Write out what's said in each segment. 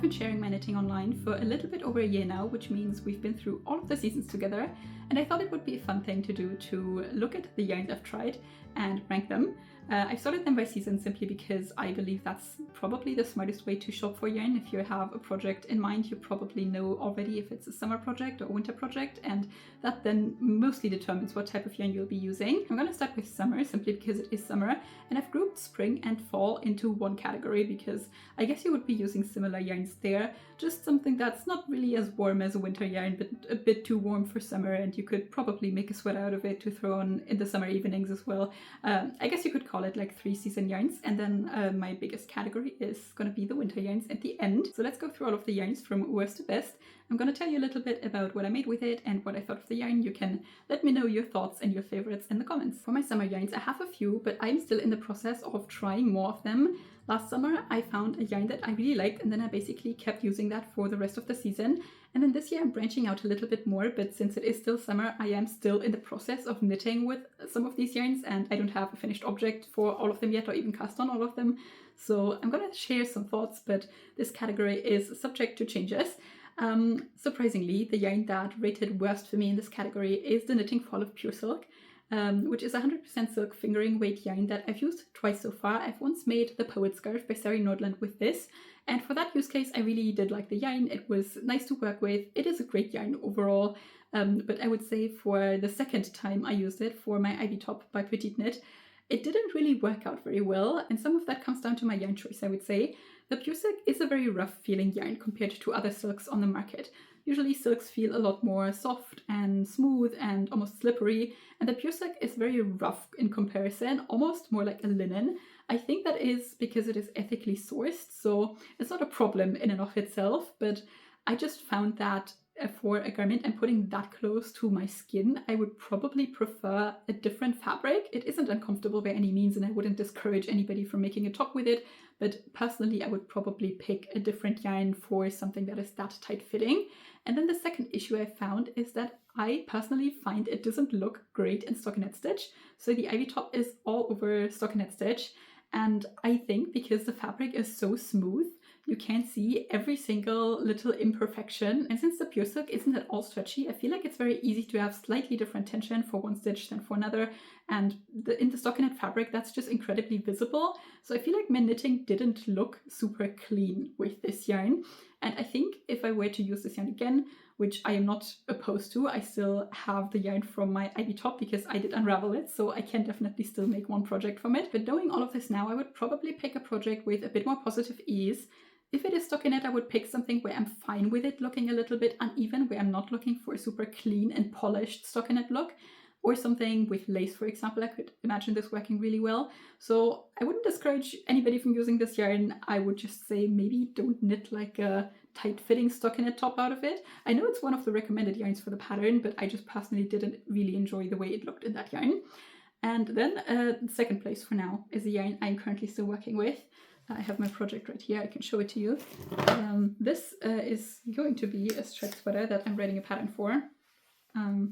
been sharing my knitting online for a little bit over a year now, which means we've been through all of the seasons together, and I thought it would be a fun thing to do to look at the yarns I've tried and rank them. I sorted them by season simply because I believe that's probably the smartest way to shop for yarn. If you have a project in mind, you probably know already if it's a summer project or a winter project, and that then mostly determines what type of yarn you'll be using. I'm going to start with summer simply because it is summer, and I've grouped spring and fall into one category because I guess you would be using similar yarns there, just something that's not really as warm as a winter yarn but a bit too warm for summer, and you could probably make a sweater out of it to throw on in the summer evenings as well. I guess you could call it like 3 season yarns, and then my biggest category is going to be the winter yarns at the end. So let's go through all of the yarns from worst to best. I'm going to tell you a little bit about what I made with it and what I thought of the yarn. You can let me know your thoughts and your favorites in the comments. For my summer yarns, I have a few, but I'm still in the process of trying more of them. Last summer I found a yarn that I really liked, and then I basically kept using that for the rest of the season. And then this year I'm branching out a little bit more, but since it is still summer, I am still in the process of knitting with some of these yarns, and I don't have a finished object for all of them yet, or even cast on all of them. So I'm gonna share some thoughts, but this category is subject to changes. Surprisingly, the yarn that rated worst for me in this category is the Knitting Fall of Pure Silk, which is 100% silk fingering weight yarn that I've used twice so far. I've once made the Poet Scarf by Sari Nordland with this, and for that use case I really did like the yarn. It was nice to work with. It is a great yarn overall, but I would say for the second time I used it for my Ivy Top by Petite Knit, it didn't really work out very well, and some of that comes down to my yarn choice, I would say. The Pure Silk is a very rough feeling yarn compared to other silks on the market. Usually silks feel a lot more soft and smooth and almost slippery, and the Pure Silk is very rough in comparison, almost more like a linen. I think that is because it is ethically sourced, so it's not a problem in and of itself, but I just found that for a garment I'm putting that close to my skin, I would probably prefer a different fabric. It isn't uncomfortable by any means, and I wouldn't discourage anybody from making a top with it, but personally I would probably pick a different yarn for something that is that tight fitting. And then the second issue I found is that I personally find it doesn't look great in stockinette stitch. So the Ivy Top is all over stockinette stitch, and I think because the fabric is so smooth, you can see every single little imperfection. And since the Pure Silk isn't at all stretchy, I feel like it's very easy to have slightly different tension for one stitch than for another. And in the stockinette fabric, that's just incredibly visible. So I feel like my knitting didn't look super clean with this yarn. And I think if I were to use this yarn again, which I am not opposed to, I still have the yarn from my Ivy Top because I did unravel it, so I can definitely still make one project from it. But knowing all of this now, I would probably pick a project with a bit more positive ease. If it is stockinette, I would pick something where I'm fine with it looking a little bit uneven, where I'm not looking for a super clean and polished stockinette look, or something with lace, for example. I could imagine this working really well. So I wouldn't discourage anybody from using this yarn. I would just say maybe don't knit like a tight-fitting stockinette top out of it. I know it's one of the recommended yarns for the pattern, but I just personally didn't really enjoy the way it looked in that yarn. And then second place for now is a yarn I'm currently still working with. I have my project right here, I can show it to you. This is going to be a stretch sweater that I'm writing a pattern for.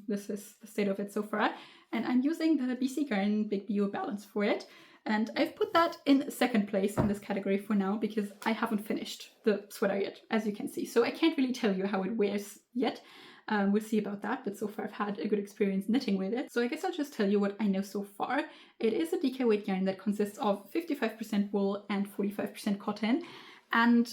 This is the state of it so far. And I'm using the BC Garn Big BO Balance for it. And I've put that in second place in this category for now because I haven't finished the sweater yet, as you can see. So I can't really tell you how it wears yet. We'll see about that, but so far I've had a good experience knitting with it. So I guess I'll just tell you what I know so far. It is a DK weight yarn that consists of 55% wool and 45% cotton, and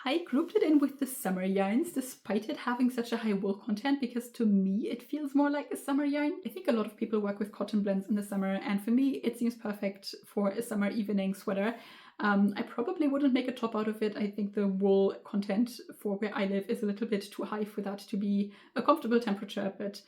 I grouped it in with the summer yarns despite it having such a high wool content because to me it feels more like a summer yarn. I think a lot of people work with cotton blends in the summer, and for me it seems perfect for a summer evening sweater. I probably wouldn't make a top out of it. I think the wool content for where I live is a little bit too high for that to be a comfortable temperature, but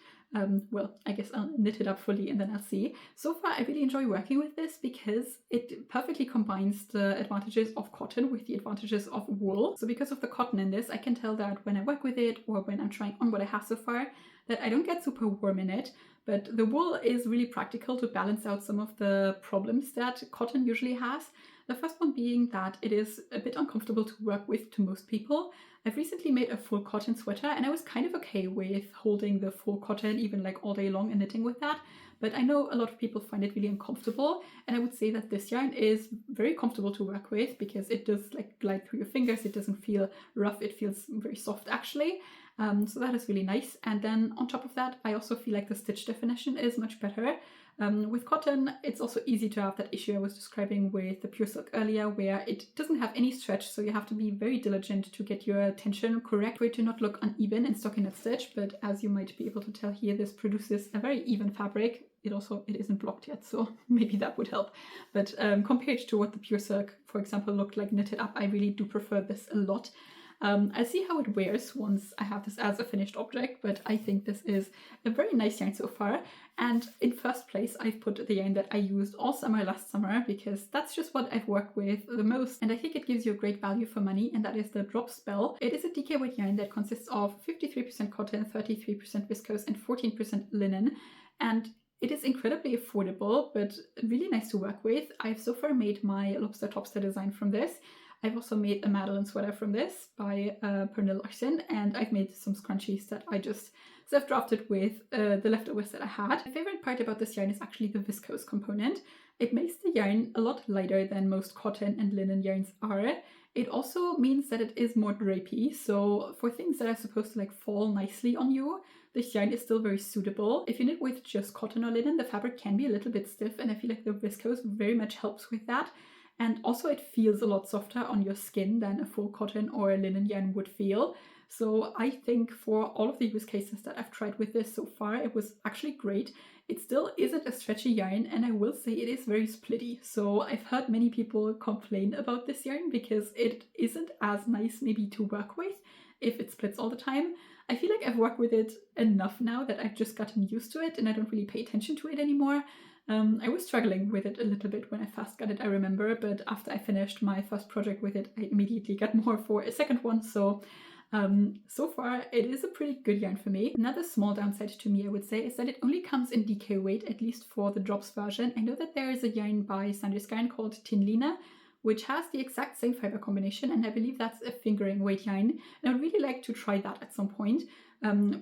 well, I guess I'll knit it up fully and then I'll see. So far I really enjoy working with this because it perfectly combines the advantages of cotton with the advantages of wool. So because of the cotton in this, I can tell that when I work with it or when I'm trying on what I have so far, that I don't get super warm in it, but the wool is really practical to balance out some of the problems that cotton usually has. The first one being that it is a bit uncomfortable to work with to most people. I've recently made a full cotton sweater and I was kind of okay with holding the full cotton even like all day long and knitting with that. But I know a lot of people find it really uncomfortable, and I would say that this yarn is very comfortable to work with because it does like glide through your fingers. It doesn't feel rough, it feels very soft actually. So that is really nice. And then on top of that, I also feel like the stitch definition is much better. With cotton, it's also easy to have that issue I was describing with the pure silk earlier, where it doesn't have any stretch, so you have to be very diligent to get your tension correct for it to not look uneven in stockinette stitch. But as you might be able to tell here, this produces a very even fabric. It isn't blocked yet, so maybe that would help. But compared to what the pure silk, for example, looked like knitted up, I really do prefer this a lot. I'll see how it wears once I have this as a finished object, but I think this is a very nice yarn so far. And in first place, I've put the yarn that I used all summer last summer, because that's just what I've worked with the most, and I think it gives you a great value for money, and that is the Drop Spell. It is a DK weight yarn that consists of 53% cotton, 33% viscose, and 14% linen, and it is incredibly affordable, but really nice to work with. I've so far made my lobster topster design from this. I've also made a Madeline sweater from this by Pernille Larsen, and I've made some scrunchies that I just self-drafted with the leftovers that I had. My favorite part about this yarn is actually the viscose component. It makes the yarn a lot lighter than most cotton and linen yarns are. It also means that it is more drapey, so for things that are supposed to like fall nicely on you, this yarn is still very suitable. If you knit with just cotton or linen, the fabric can be a little bit stiff, and I feel like the viscose very much helps with that. And also it feels a lot softer on your skin than a full cotton or a linen yarn would feel. So I think for all of the use cases that I've tried with this so far, it was actually great. It still isn't a stretchy yarn, and I will say it is very splitty. So I've heard many people complain about this yarn because it isn't as nice maybe to work with if it splits all the time. I feel like I've worked with it enough now that I've just gotten used to it and I don't really pay attention to it anymore. I was struggling with it a little bit when I first got it, I remember, but after I finished my first project with it, I immediately got more for a second one. So far it is a pretty good yarn for me. Another small downside to me, I would say, is that it only comes in DK weight, at least for the drops version. I know that there is a yarn by Sandysgarn called 𝗙𝗏, which has the exact same fiber combination, and I believe that's a fingering weight yarn. And I'd really like to try that at some point,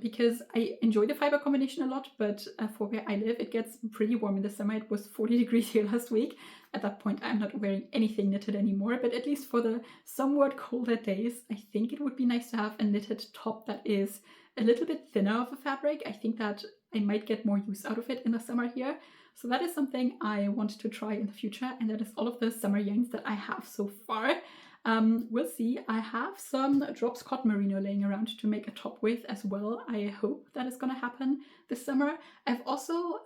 because I enjoy the fiber combination a lot, but for where I live, it gets pretty warm in the summer. It was 40 degrees here last week. At that point, I'm not wearing anything knitted anymore, but at least for the somewhat colder days, I think it would be nice to have a knitted top that is a little bit thinner of a fabric. I think that I might get more use out of it in the summer here. So that is something I want to try in the future, and that is all of the summer yarns that I have so far. We'll see. I have some Drops Cotton Merino laying around to make a top with as well. I hope that is gonna happen this summer. I'm also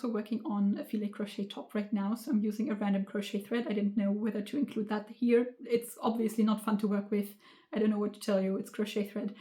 working on a filet crochet top right now, so I'm using a random crochet thread. I didn't know whether to include that here. It's obviously not fun to work with. I don't know what to tell you. It's crochet thread.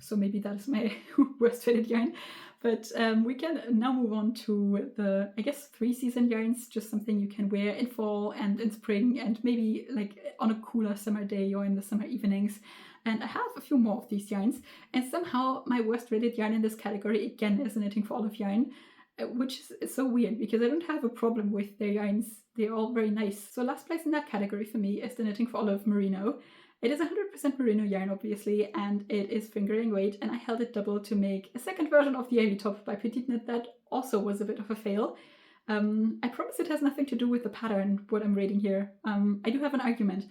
So maybe that is my worst fitted yarn. But we can now move on to the, I guess, 3-season yarns, just something you can wear in fall and in spring and maybe like on a cooler summer day or in the summer evenings. And I have a few more of these yarns, and somehow my worst rated yarn in this category again is Knitting for Olive yarn, which is so weird because I don't have a problem with their yarns. They're all very nice. So last place in that category for me is the Knitting for Olive Merino. It is 100% merino yarn, obviously, and it is fingering weight, and I held it double to make a second version of the Ivy top by Petite Knit that also was a bit of a fail. I promise it has nothing to do with the pattern, what I'm reading here. I do have an argument.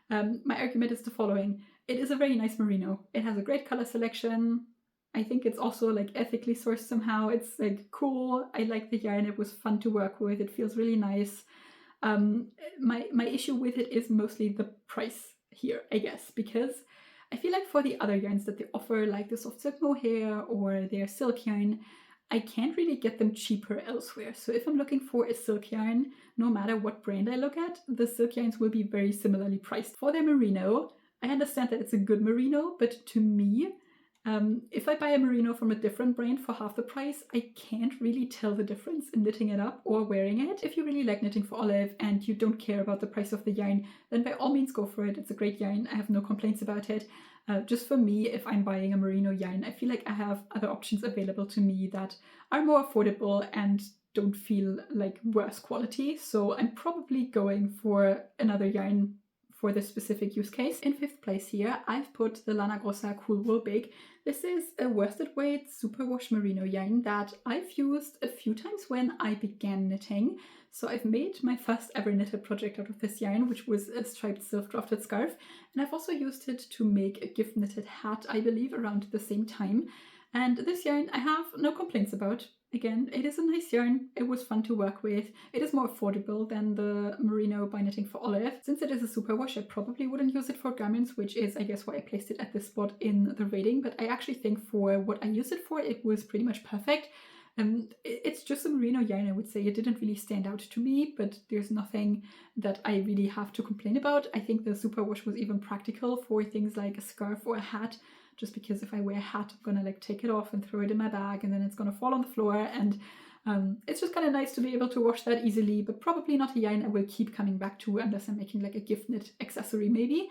My argument is the following. It is a very nice merino. It has a great color selection. I think it's also like ethically sourced somehow. It's like cool. I like the yarn. It was fun to work with. It feels really nice. My issue with it is mostly the price here, I guess, because I feel like for the other yarns that they offer, like the soft silk mohair or their silk yarn, I can't really get them cheaper elsewhere. So if I'm looking for a silk yarn, no matter what brand I look at, the silk yarns will be very similarly priced. For their merino, I understand that it's a good merino, but to me, if I buy a merino from a different brand for half the price, I can't really tell the difference in knitting it up or wearing it. If you really like Knitting for Olive and you don't care about the price of the yarn, then by all means go for it. It's a great yarn. I have no complaints about it. Just for me, if I'm buying a merino yarn, I feel like I have other options available to me that are more affordable and don't feel like worse quality. So I'm probably going for another yarn for this specific use case. In 5th place here, I've put the 𝗙𝗛𝗡𝗗𝗏 Cool Wool Big. This is a worsted weight superwash merino yarn that I've used a few times when I began knitting. So I've made my first ever knitted project out of this yarn, which was a striped self-drafted scarf. And I've also used it to make a gift knitted hat, I believe, around the same time. And this yarn I have no complaints about. Again, it is a nice yarn, it was fun to work with, it is more affordable than the merino by Knitting for Olive. Since it is a superwash, I probably wouldn't use it for garments, which is I guess why I placed it at this spot in the rating, but I actually think for what I used it for, it was pretty much perfect. It's just a merino yarn, I would say. It didn't really stand out to me, but there's nothing that I really have to complain about. I think the superwash was even practical for things like a scarf or a hat, just because if I wear a hat, I'm gonna like take it off and throw it in my bag and then it's gonna fall on the floor, and it's just kind of nice to be able to wash that easily, but probably not a yarn I will keep coming back to unless I'm making like a gift knit accessory maybe.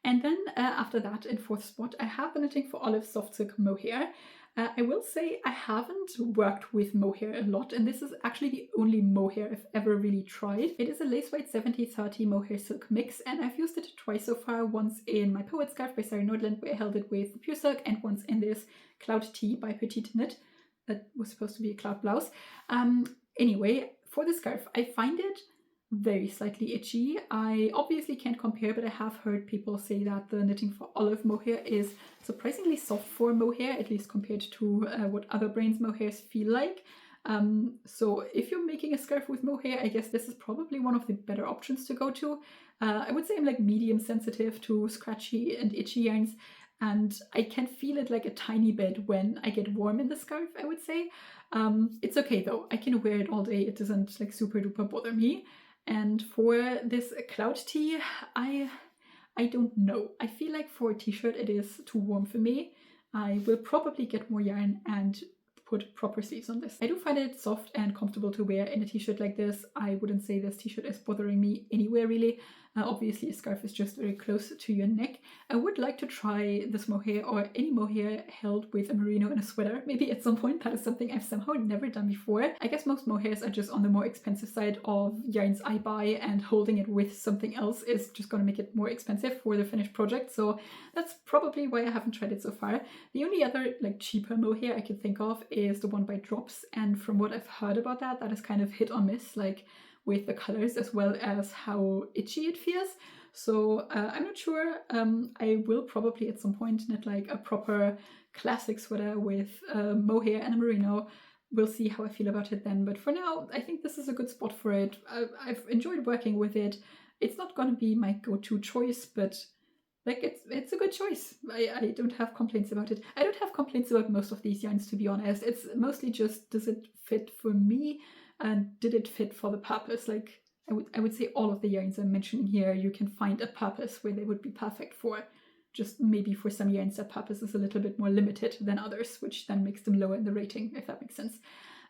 And then after that, in 4th spot, I have the Knitting for Olive Soft Silk Mohair. I will say I haven't worked with mohair a lot, and this is actually the only mohair I've ever really tried. It is a lace weight 70/30 mohair silk mix, and I've used it twice so far, once in my Poet Scarf by Sarah Nordland, where I held it with pure silk, and once in this Cloud Tee by Petite Knit that was supposed to be a cloud blouse. Anyway, for the scarf, I find it very slightly itchy. I obviously can't compare, but I have heard people say that the Knitting for Olive mohair is surprisingly soft for mohair, at least compared to what other brands' mohairs feel like. So if you're making a scarf with mohair, I guess this is probably one of the better options to go to. I would say I'm like medium sensitive to scratchy and itchy yarns, and I can feel it like a tiny bit when I get warm in the scarf, I would say. It's okay though, I can wear it all day, it doesn't like super duper bother me. And for this Cloud Tee, I don't know. I feel like for a t-shirt it is too warm for me. I will probably get more yarn and put proper sleeves on this. I do find it soft and comfortable to wear in a t-shirt like this. I wouldn't say this t-shirt is bothering me anywhere really. Obviously a scarf is just very close to your neck. I would like to try this mohair or any mohair held with a merino in a sweater. Maybe at some point. That is something I've somehow never done before. I guess most mohairs are just on the more expensive side of yarns I buy, and holding it with something else is just going to make it more expensive for the finished project. So that's probably why I haven't tried it so far. The only other like cheaper mohair I can think of is the one by Drops, and from what I've heard about that, that is kind of hit or miss, like with the colors as well as how itchy it feels. So I'm not sure. I will probably at some point knit like a proper classic sweater with mohair and a merino. We'll see how I feel about it then, but for now I think this is a good spot for it. I've enjoyed working with it. It's not going to be my go-to choice, but like it's a good choice. I don't have complaints about it. I don't have complaints about most of these yarns, to be honest. It's mostly just, does it fit for me? And did it fit for the purpose? Like I would say all of the yarns I'm mentioning here, you can find a purpose where they would be perfect for. Just maybe for some yarns that purpose is a little bit more limited than others, which then makes them lower in the rating, if that makes sense.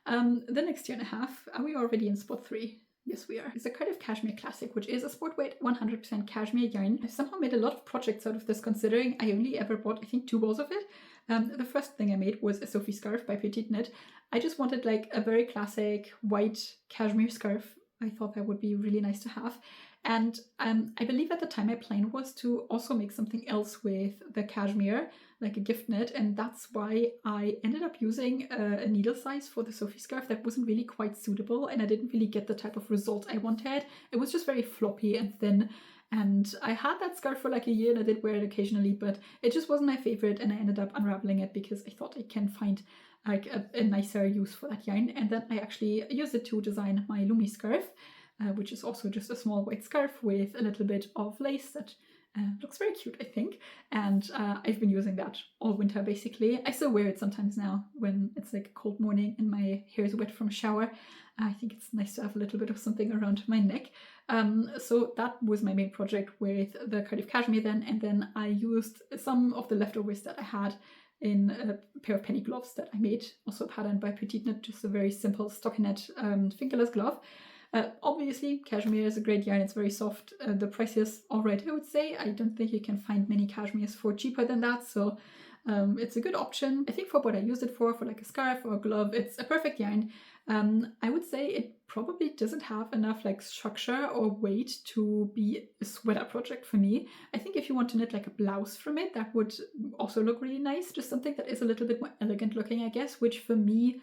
The next yarn I have, are we already in spot 3? Yes, we are. It's a Cardiff Cashmere Classic, which is a sport weight 100% cashmere yarn. I've somehow made a lot of projects out of this, considering I only ever bought, I think, 2 balls of it. The first thing I made was a Sophie scarf by Petite Knit. I just wanted like a very classic white cashmere scarf. I thought that would be really nice to have. And I believe at the time my plan was to also make something else with the cashmere, like a gift knit, and that's why I ended up using a needle size for the Sophie scarf that wasn't really quite suitable, and I didn't really get the type of result I wanted. It was just very floppy and thin, and I had that scarf for like a year and I did wear it occasionally, but it just wasn't my favorite, and I ended up unraveling it because I thought I can find like a nicer use for that yarn. And then I actually used it to design my Lumi scarf, which is also just a small white scarf with a little bit of lace that looks very cute, I think. And I've been using that all winter basically. I still wear it sometimes now when it's like a cold morning and my hair is wet from a shower. I think it's nice to have a little bit of something around my neck. So that was my main project with the Cardiff Cashmere then, and then I used some of the leftovers that I had in a pair of penny gloves that I made, also patterned by Petite Knit, just a very simple stockinette fingerless glove. Obviously, cashmere is a great yarn, it's very soft. The price is alright, I would say. I don't think you can find many cashmeres for cheaper than that, so it's a good option. I think for what I used it for like a scarf or a glove, it's a perfect yarn. I would say it probably doesn't have enough like structure or weight to be a sweater project for me. I think if you want to knit like a blouse from it, that would also look really nice. Just something that is a little bit more elegant looking, I guess, which for me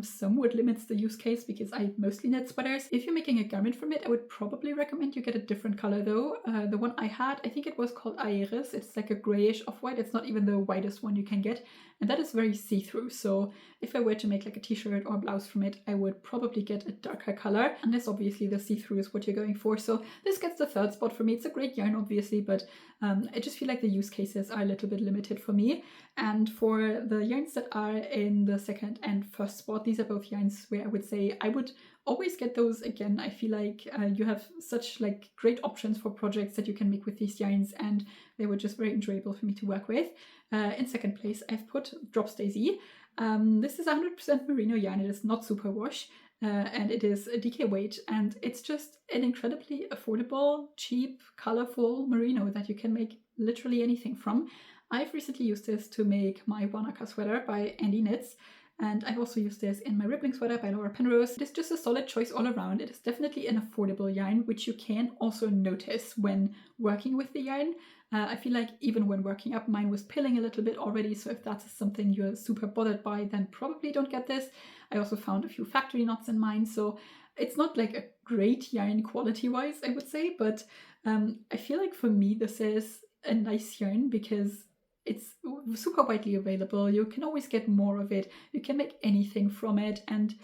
somewhat limits the use case because I mostly knit sweaters. If you're making a garment from it, I would probably recommend you get a different color though. The one I had, I think it was called 𝗙𝗛𝗔𝗣𝗧𝗘𝗥𝗦. It's like a grayish off-white. It's not even the whitest one you can get. And that is very see-through. So if I were to make like a t-shirt or a blouse from it, I would probably get a darker color. Unless obviously the see-through is what you're going for. So this gets the third spot for me. It's a great yarn obviously, but I just feel like the use cases are a little bit limited for me. And for the yarns that are in the second and first spot, these are both yarns where I would say I would always get those again. I feel like you have such like great options for projects that you can make with these yarns, and they were just very enjoyable for me to work with. In second place, I've put Drops Daisy. This is 100% merino yarn. It is not superwash. And it is a DK weight, and it's just an incredibly affordable, cheap, colorful merino that you can make literally anything from. I've recently used this to make my Wanaka sweater by Andy Knits, and I've also used this in my ribbling sweater by Laura Penrose. It is just a solid choice all around. It is definitely an affordable yarn, which you can also notice when working with the yarn. I feel like even when working up, mine was pilling a little bit already, so if that's something you're super bothered by, then probably don't get this. I also found a few factory knots in mine, so it's not like a great yarn quality-wise, I would say, but I feel like for me this is a nice yarn because it's super widely available. You can always get more of it. You can make anything from it, and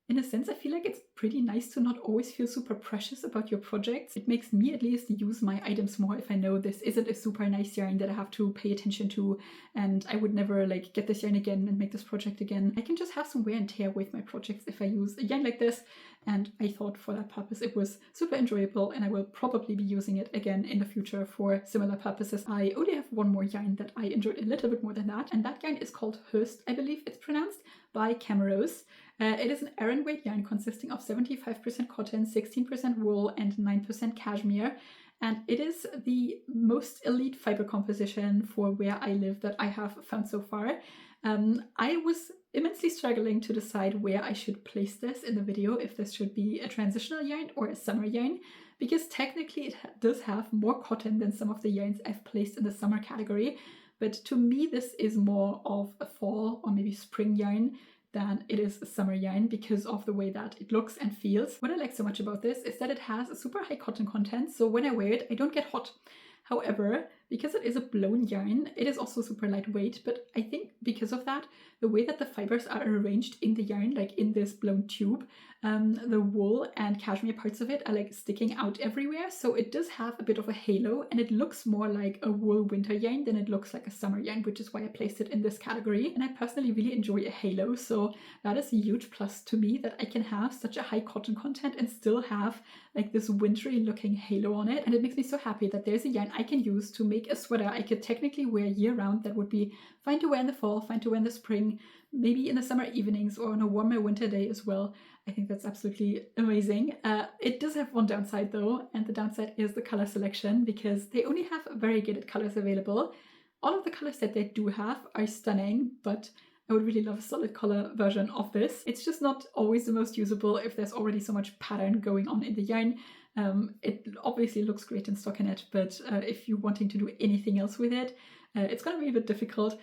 in a sense, I feel like it's pretty nice to not always feel super precious about your projects. It makes me at least use my items more if I know this isn't a super nice yarn that I have to pay attention to, and I would never like get this yarn again and make this project again. I can just have some wear and tear with my projects if I use a yarn like this, and I thought for that purpose it was super enjoyable, and I will probably be using it again in the future for similar purposes. I only have one more yarn that I enjoyed a little bit more than that, and that yarn is called 𝗙𝗛𝗡𝗙𝗏, I believe it's pronounced, by 𝗙𝗛𝗡𝗏𝗏. It is an Aran weight yarn consisting of 75% cotton, 16% wool, and 9% cashmere. And it is the most elite fiber composition for where I live that I have found so far. I was immensely struggling to decide where I should place this in the video, if this should be a transitional yarn or a summer yarn, because technically it does have more cotton than some of the yarns I've placed in the summer category. But to me, this is more of a fall or maybe spring yarn than it is a summer yarn because of the way that it looks and feels. What I like so much about this is that it has a super high cotton content, so when I wear it, I don't get hot. However, because it is a blown yarn, it is also super lightweight, but I think because of that, the way that the fibers are arranged in the yarn, like in this blown tube, the wool and cashmere parts of it are like sticking out everywhere, so it does have a bit of a halo, and it looks more like a wool winter yarn than it looks like a summer yarn, which is why I placed it in this category. And I personally really enjoy a halo, so that is a huge plus to me, that I can have such a high cotton content and still have like this wintry looking halo on it. And it makes me so happy that there's a yarn I can use to make a sweater I could technically wear year round that would be fine to wear in the fall, fine to wear in the spring, maybe in the summer evenings or on a warmer winter day as well. I think that's absolutely amazing. It does have one downside though, and the downside is the color selection, because they only have variegated colors available. All of the colors that they do have are stunning, but I would really love a solid color version of this. It's just not always the most usable if there's already so much pattern going on in the yarn. It obviously looks great in stockinette, but if you're wanting to do anything else with it, it's gonna be a bit difficult.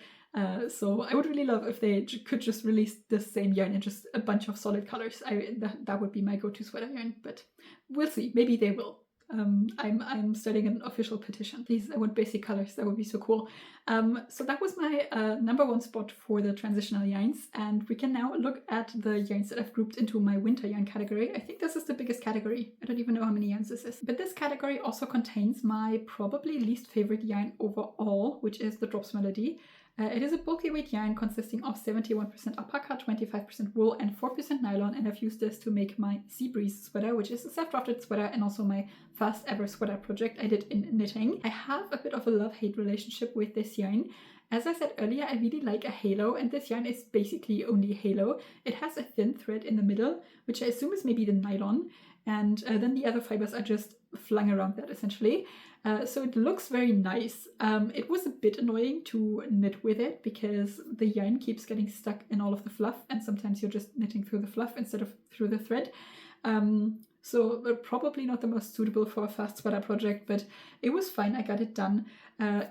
So I would really love if they could just release the same yarn in just a bunch of solid colors. That would be my go-to sweater yarn, but we'll see. Maybe they will. I'm starting an official petition. Please, I want basic colors. That would be so cool. So that was my number one spot for the transitional yarns, and we can now look at the yarns that I've grouped into my winter yarn category. I think this is the biggest category. I don't even know how many yarns this is. But this category also contains my probably least favorite yarn overall, which is the Drops Melody. It is a bulky weight yarn consisting of 71% alpaca, 25% wool, and 4% nylon, and I've used this to make my 𝗙𝗛𝗔𝗣𝗧𝗘𝗥𝗦 sweater, which is a self-drafted sweater and also my first ever sweater project I did in knitting. I have a bit of a love-hate relationship with this yarn. As I said earlier, I really like a halo, and this yarn is basically only halo. It has a thin thread in the middle, which I assume is maybe the nylon, and then the other fibers are just flung around that essentially. So it looks very nice. It was a bit annoying to knit with it because the yarn keeps getting stuck in all of the fluff, and sometimes you're just knitting through the fluff instead of through the thread. So probably not the most suitable for a fast sweater project, but it was fine. I got it done.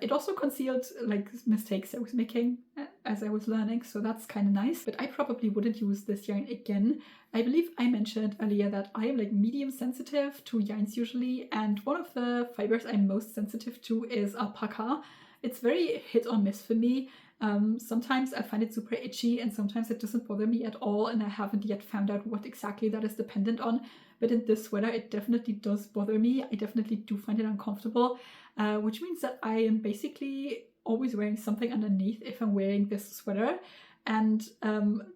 It also concealed like mistakes I was making as I was learning, so that's kind of nice. But I probably wouldn't use this yarn again. I believe I mentioned earlier that I am like medium sensitive to yarns usually, and one of the fibers I'm most sensitive to is alpaca. It's very hit or miss for me. Sometimes I find it super itchy and sometimes it doesn't bother me at all, and I haven't yet found out what exactly that is dependent on. But in this sweater it definitely does bother me. I definitely do find it uncomfortable, which means that I am basically always wearing something underneath if I'm wearing this sweater. And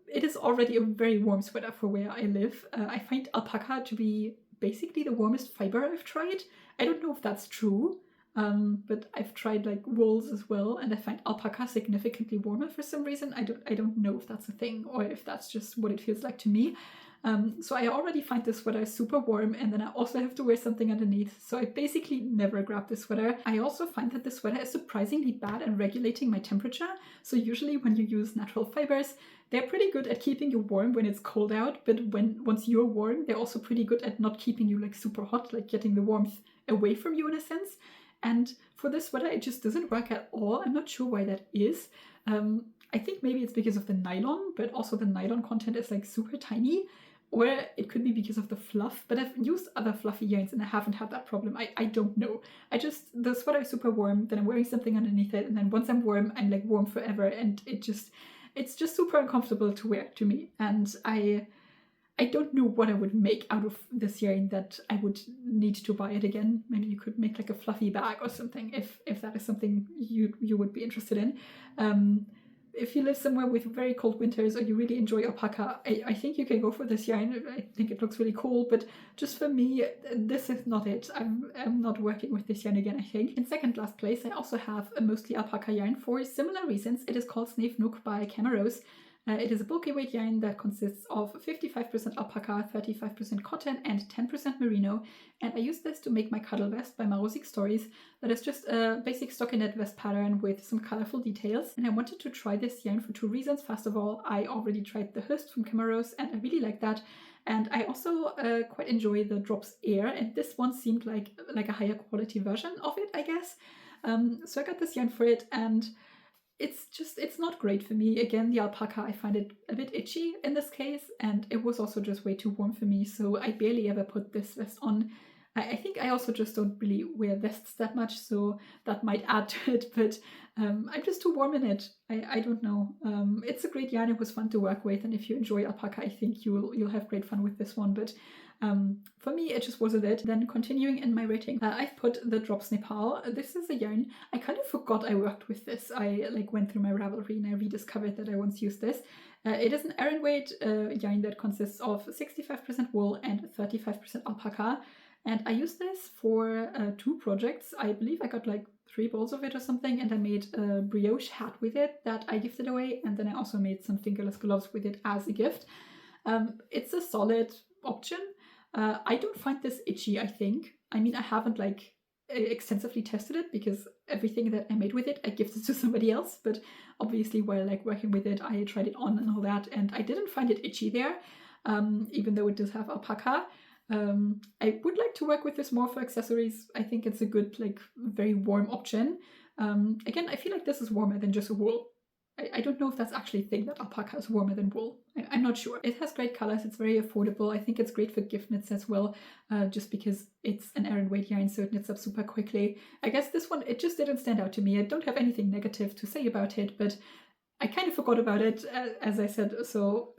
it is already a very warm sweater for where I live. I find alpaca to be basically the warmest fiber I've tried. I don't know if that's true. But I've tried like wools as well, and I find alpaca significantly warmer for some reason. I don't know if that's a thing or if that's just what it feels like to me. So I already find this sweater super warm, and then I also have to wear something underneath. So I basically never grab this sweater. I also find that this sweater is surprisingly bad at regulating my temperature. So usually when you use natural fibers, they're pretty good at keeping you warm when it's cold out, but once you're warm, they're also pretty good at not keeping you like super hot, like getting the warmth away from you in a sense. And for this sweater, it just doesn't work at all. I'm not sure why that is. I think maybe it's because of the nylon, but also the nylon content is like super tiny, or it could be because of the fluff. But I've used other fluffy yarns and I haven't had that problem. I don't know. The sweater is super warm, then I'm wearing something underneath it, and then once I'm warm, I'm like warm forever, and it's just super uncomfortable to wear to me. And I don't know what I would make out of this yarn that I would need to buy it again. Maybe you could make like a fluffy bag or something if that is something you would be interested in. If you live somewhere with very cold winters or you really enjoy alpaca, I think you can go for this yarn. I think it looks really cool, but just for me, this is not it. I'm not working with this yarn again, I think. In second last place, I also have a mostly alpaca yarn for similar reasons. It is called 𝗙𝗛𝗡𝗗𝗏 by 𝗙𝗛𝗏. It is a bulky weight yarn that consists of 55% alpaca, 35% cotton, and 10% merino. And I use this to make my cuddle vest by Marosic Stories. That is just a basic stockinette vest pattern with some colorful details. And I wanted to try this yarn for two reasons. First of all, I already tried the 𝗙𝗛𝗡𝗗𝗏 from 𝗙𝗛𝗏, and I really like that. And I also quite enjoy the drops air, and this one seemed like a higher quality version of it, I guess. So I got this yarn for it, and it's not great for me. Again, the alpaca, I find it a bit itchy in this case, and it was also just way too warm for me, so I barely ever put this vest on. I think I also just don't really wear vests that much, so that might add to it, but I'm just too warm in it. I don't know. It's a great yarn, it was fun to work with, and if you enjoy alpaca, I think you'll have great fun with this one, but for me, it just wasn't it. Then continuing in my rating, I've put the Drops Nepal. This is a yarn. I kind of forgot I worked with this. I went through my Ravelry and I rediscovered that I once used this. It is an Aran weight yarn that consists of 65% wool and 35% alpaca. And I used this for 2 projects. I believe I got like 3 balls of it or something, and I made a brioche hat with it that I gifted away, and then I also made some fingerless gloves with it as a gift. It's a solid option. I don't find this itchy, I think. I mean, I haven't like extensively tested it because everything that I made with it I gifted to somebody else, but obviously while like working with it I tried it on and all that, and I didn't find it itchy there, even though it does have alpaca. I would like to work with this more for accessories. I think it's a good, like, very warm option. Again, I feel like this is warmer than just wool. I don't know if that's actually a thing, that alpaca is warmer than wool. I'm not sure. It has great colors, it's very affordable. I think it's great for gift knits as well, just because it's an Aran weight yarn, so it knits up super quickly. I guess this one, it just didn't stand out to me. I don't have anything negative to say about it, but I kind of forgot about it, as I said, so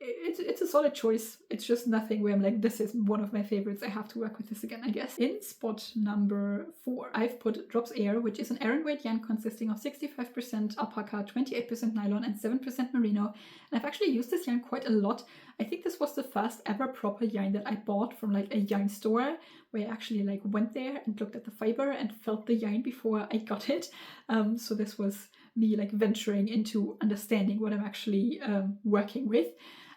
it's a solid choice. It's just nothing where I'm like, this is one of my favorites, I have to work with this again, I guess. In spot number 4, I've put Drops Air, which is an Aran weight yarn consisting of 65% alpaca, 28% nylon, and 7% merino. And I've actually used this yarn quite a lot. I think this was the first ever proper yarn that I bought from like a yarn store, where I actually like went there and looked at the fiber and felt the yarn before I got it. So this was me like venturing into understanding what I'm actually working with.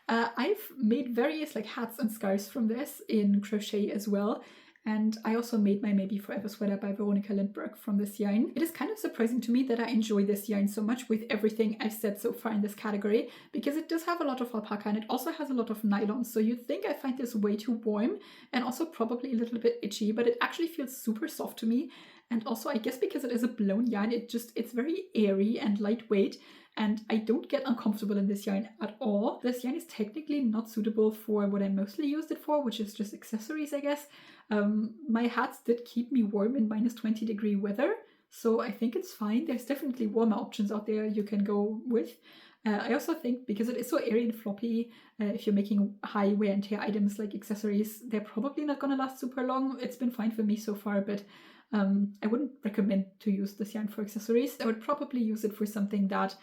I've made various like hats and scarves from this in crochet as well. And I also made my Maybe Forever sweater by Veronica Lindberg from this yarn. It is kind of surprising to me that I enjoy this yarn so much with everything I've said so far in this category, because it does have a lot of alpaca and it also has a lot of nylon. So you'd think I find this way too warm and also probably a little bit itchy, but it actually feels super soft to me. And also, I guess because it is a blown yarn, it's very airy and lightweight. And I don't get uncomfortable in this yarn at all. This yarn is technically not suitable for what I mostly used it for, which is just accessories, I guess. My hats did keep me warm in minus 20-degree weather, so I think it's fine. There's definitely warmer options out there you can go with. I also think because it is so airy and floppy, if you're making high wear and tear items like accessories, they're probably not gonna last super long. It's been fine for me so far, but I wouldn't recommend to use this yarn for accessories. I would probably use it for something that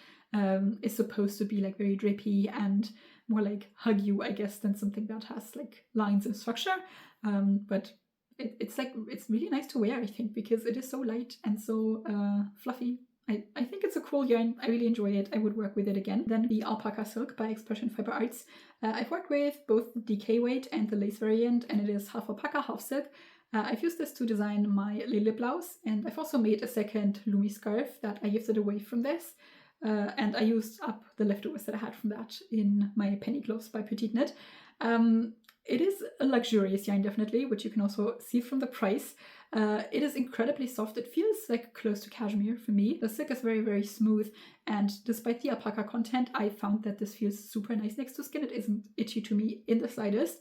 is supposed to be like very drapey and more like hug you, I guess, than something that has like lines and structure. But it's really nice to wear, I think, because it is so light and so fluffy. I think it's a cool yarn. I really enjoy it. I would work with it again. Then the Alpaca Silk by Expression Fiber Arts. I've worked with both the DK weight and the lace variant, and it is half alpaca, half silk. I've used this to design my Lily blouse, and I've also made a second Lumi scarf that I gifted away from this. And I used up the leftovers that I had from that in my penny gloves by Petite Knit. It is a luxurious yarn, definitely, which you can also see from the price. It is incredibly soft. It feels like close to cashmere for me. The silk is very, very smooth, and despite the alpaca content, I found that this feels super nice next to skin. It isn't itchy to me in the slightest.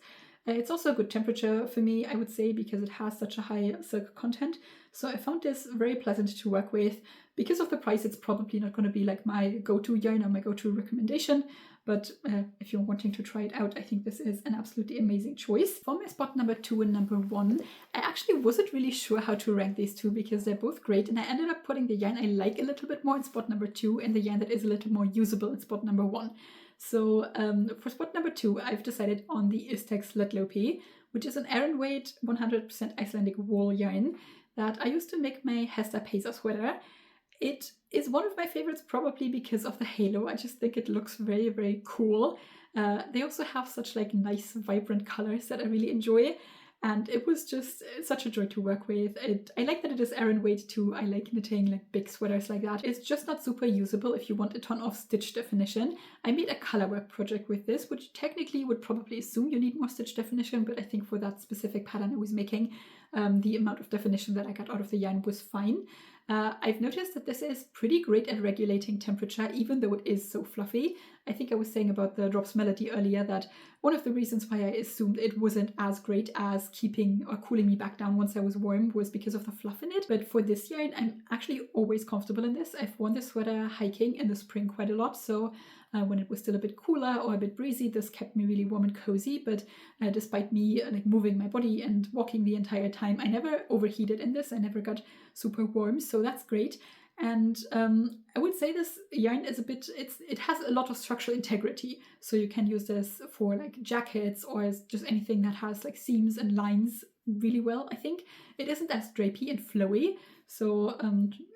It's also a good temperature for me, I would say, because it has such a high silk content. So I found this very pleasant to work with. Because of the price, it's probably not going to be like my go-to yarn or my go-to recommendation. But if you're wanting to try it out, I think this is an absolutely amazing choice. For my spot number 2 and number 1, I actually wasn't really sure how to rank these two because they're both great. And I ended up putting the yarn I like a little bit more in spot number 2 and the yarn that is a little more usable in spot number 1. So for spot number 2, I've decided on the 𝗙𝗛𝗡𝗗𝗏, which is an Aran weight 100% Icelandic wool yarn that I used to make my 𝗙𝗛𝗡𝗏𝗧𝗘 sweater. It is one of my favorites probably because of the halo. I just think it looks very, very cool. They also have such like nice vibrant colors that I really enjoy. And it was just such a joy to work with. I like that it is Aran weight too. I like knitting like big sweaters like that. It's just not super usable if you want a ton of stitch definition. I made a colorwork project with this, which technically would probably assume you need more stitch definition, but I think for that specific pattern I was making, the amount of definition that I got out of the yarn was fine. I've noticed that this is pretty great at regulating temperature, even though it is so fluffy. I think I was saying about the Drops Melody earlier that one of the reasons why I assumed it wasn't as great as keeping or cooling me back down once I was warm was because of the fluff in it. But for this yarn, I'm actually always comfortable in this. I've worn this sweater hiking in the spring quite a lot, so when it was still a bit cooler or a bit breezy, this kept me really warm and cozy. But despite me like moving my body and walking the entire time, I never overheated in this. I never got super warm, so that's great. And I would say this yarn is it has a lot of structural integrity. So you can use this for like jackets or just anything that has like seams and lines really well. I think it isn't as drapey and flowy, so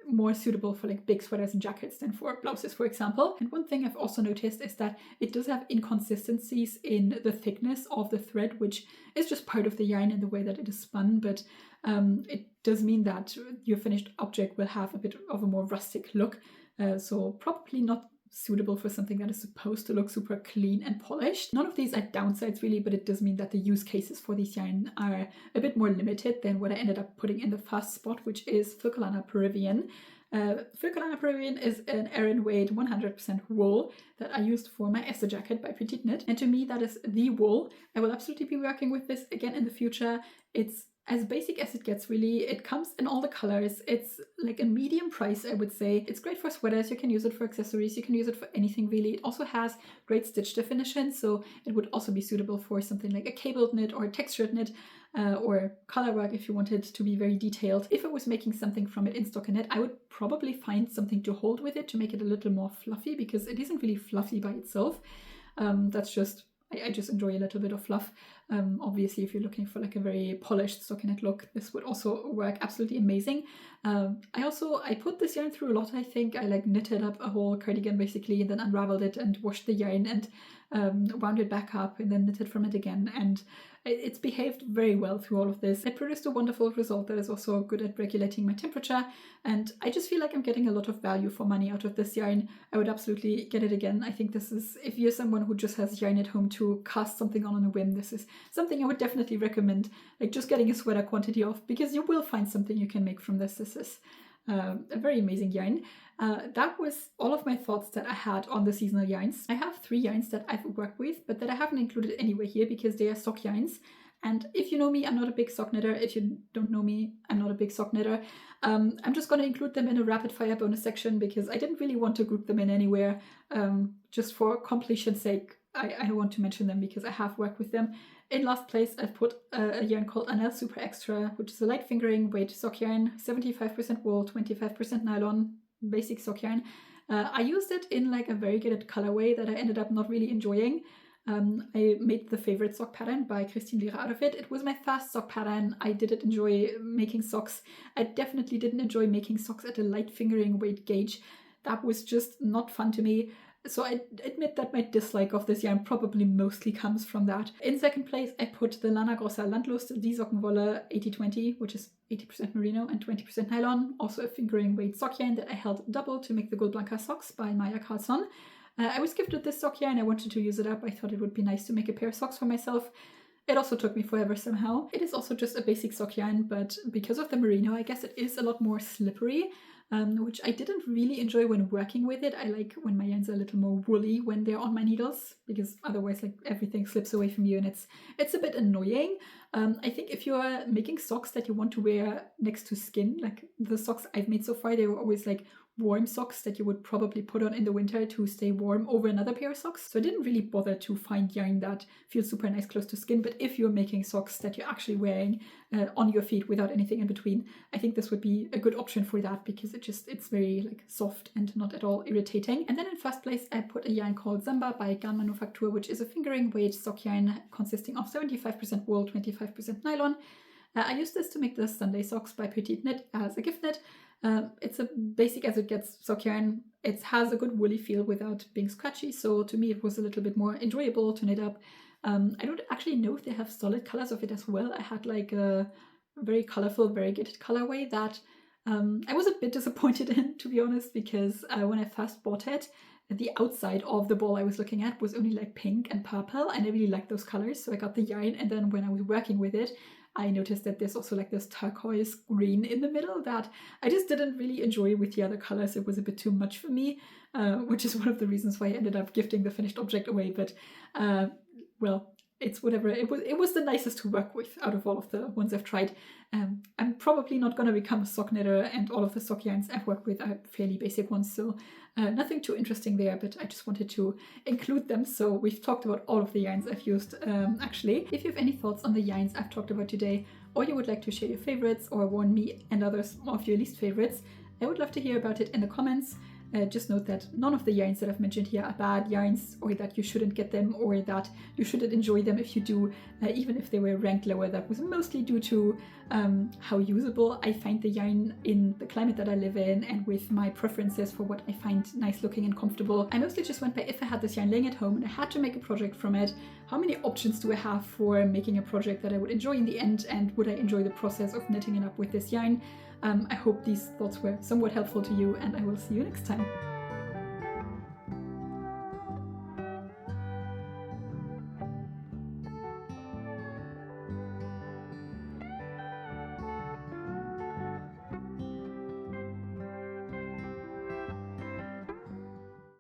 more suitable for like big sweaters and jackets than for blouses, for example. And one thing I've also noticed is that it does have inconsistencies in the thickness of the thread, which is just part of the yarn and the way that it is spun, but it does mean that your finished object will have a bit of a more rustic look, so probably not suitable for something that is supposed to look super clean and polished. None of these are downsides really, but it does mean that the use cases for these yarn are a bit more limited than what I ended up putting in the first spot, which is 𝗙𝗛𝗡𝗏 Peruvian. 𝗙𝗛𝗡𝗏 Peruvian is an Aran weight 100% wool that I used for my Esther jacket by Petite Knit, and to me that is the wool. I will absolutely be working with this again in the future. It's as basic as it gets, really. It comes in all the colors. It's like a medium price, I would say. It's great for sweaters. You can use it for accessories. You can use it for anything, really. It also has great stitch definition, so it would also be suitable for something like a cabled knit or a textured knit, or color work if you wanted to be very detailed. If I was making something from it in stockinette, I would probably find something to hold with it to make it a little more fluffy, because it isn't really fluffy by itself. That's just I just enjoy a little bit of fluff. Obviously, if you're looking for like a very polished stockinette look, this would also work absolutely amazing. I put this yarn through a lot. I think I like knitted up a whole cardigan basically, and then unraveled it and washed the yarn and wound it back up and then knitted from it again, and it's behaved very well through all of this. It produced a wonderful result that is also good at regulating my temperature, and I just feel like I'm getting a lot of value for money out of this yarn. I would absolutely get it again. I think this is, if you're someone who just has yarn at home to cast something on a whim, this is something I would definitely recommend, like just getting a sweater quantity of, because you will find something you can make from this. This is a very amazing yarn. That was all of my thoughts that I had on the seasonal yarns. I have 3 yarns that I've worked with, but that I haven't included anywhere here because they are sock yarns. And if you know me, I'm not a big sock knitter. If you don't know me, I'm not a big sock knitter. I'm just going to include them in a rapid fire bonus section because I didn't really want to group them in anywhere. Just for completion's sake, I want to mention them because I have worked with them. In last place, I've put a yarn called 𝗙𝗚𝗡𝗙𝗏 Super Extra, which is a light fingering weight sock yarn, 75% wool, 25% nylon, basic sock yarn. I used it in like a variegated colorway that I ended up not really enjoying. I made the favorite sock pattern by 𝗙𝗚𝗏𝗏 out of it. It was my first sock pattern. I didn't enjoy making socks. I definitely didn't enjoy making socks at a light fingering weight gauge. That was just not fun to me. So I admit that my dislike of this yarn probably mostly comes from that. In second place, I put the Lana Grossa Landlust Dsockenwolle 80/20, which is 80% merino and 20% nylon. Also a fingering weight sock yarn that I held double to make the Gullblanka socks by Maja Karlsson. I was gifted this sock yarn. I wanted to use it up. I thought it would be nice to make a pair of socks for myself. It also took me forever somehow. It is also just a basic sock yarn, but because of the merino, I guess it is a lot more slippery. Which I didn't really enjoy when working with it. I like when my yarns are a little more woolly when they're on my needles, because otherwise like everything slips away from you and it's a bit annoying. I think if you're making socks that you want to wear next to skin, like the socks I've made so far, they were always like warm socks that you would probably put on in the winter to stay warm over another pair of socks. So I didn't really bother to find yarn that feels super nice close to skin, but if you're making socks that you're actually wearing on your feet without anything in between, I think this would be a good option for that because it's very like soft and not at all irritating. And then in first place, I put a yarn called Samba by Garn Manufaktur, which is a fingering weight sock yarn consisting of 75% wool, 25% nylon. I used this to make the Sunday socks by Petite Knit as a gift knit. It's a basic as it gets sock yarn. It has a good woolly feel without being scratchy, so to me it was a little bit more enjoyable to knit up. I don't actually know if they have solid colors of it as well. I had like a very colorful variegated colorway that I was a bit disappointed in, to be honest, because when I first bought it, the outside of the ball I was looking at was only like pink and purple, and I really liked those colors, so I got the yarn, and then when I was working with it, I noticed that there's also like this turquoise green in the middle that I just didn't really enjoy with the other colors. It was a bit too much for me, which is one of the reasons why I ended up gifting the finished object away. But well, it's whatever. It was the nicest to work with out of all of the ones I've tried. I'm probably not going to become a sock knitter, and all of the sock yarns I've worked with are fairly basic ones, so nothing too interesting there, but I just wanted to include them. So we've talked about all of the yarns I've used actually. If you have any thoughts on the yarns I've talked about today, or you would like to share your favorites or warn me and others of your least favorites, I would love to hear about it in the comments. Just note that none of the yarns that I've mentioned here are bad yarns, or that you shouldn't get them, or that you shouldn't enjoy them if you do, even if they were ranked lower. That was mostly due to how usable I find the yarn in the climate that I live in, and with my preferences for what I find nice looking and comfortable. I mostly just went by, if I had this yarn laying at home and I had to make a project from it, how many options do I have for making a project that I would enjoy in the end, and would I enjoy the process of knitting it up with this yarn? I hope these thoughts were somewhat helpful to you, and I will see you next time.